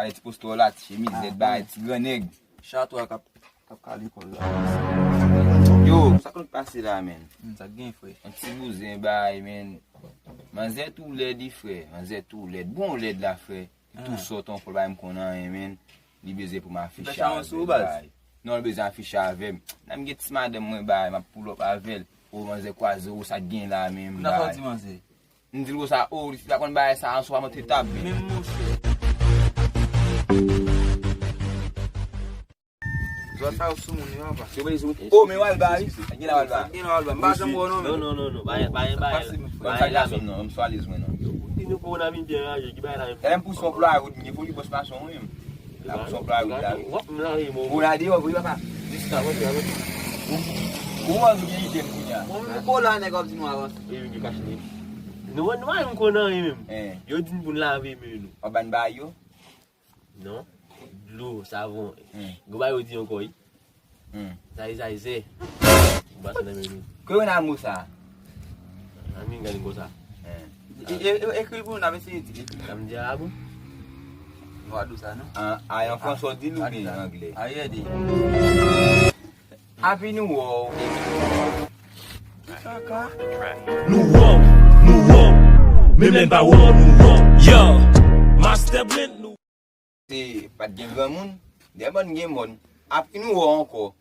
kale ti postolat, chemise, let bay, ti greneg. Chateau kap kalikol la. Yo, sa kon pase la men. Sa gen fwe. An ti bouzen bay men. Man zè tou led di fre, man zè tou led. Bon led la fre. Tout soton pou bay m konan men. Li beze pou ma ficha. Becha an sou baz? Non li beze an ficha avem. Nan m get sma dem mwen bay, ma pull up avel. Ou man zè kwa zè ou sa gen la men. Na sa di man zè? Ndil ou sa ou, la kon bay sa an so a mote tab men. Men mouche. Zwa sa ou sou moun yo ba? Oh, men wal bay? Gen la wal bay? Gen wal ba? Mba jan mwen non? Non. Bayan. Bayan la men. Non, m so aliz men non. Tine pou nan min bien raje, ki bayan la men. Elem pou son ploy ou, nye pou li bos pasyon ou yon. La pou son ploy ou la. Wap mwen la yon moun. Ou la di ou, ou yon pa? Ou an nou gen item pou ya? Mwen kou la nek ap di nou avans. Yon yon kache ni. Nou an yon konan yon men. Yon din pou lave men nou. O ban bay yo? Non. Glou, savon. Gouba yon di yon koy. Sa yi. Basan nan men nou. Kwe yon an mou sa? Amin galing ko sa. Ekri pou nan mesi iti. Kam di arabo? Wadou sa nou? A yon François di lou bi yon angle. Aye di. Happy New Year. New York, même pas New York, yo, Master Blend, New. Se pat gen gran moun, de bon gen moun. Happy New Year anko.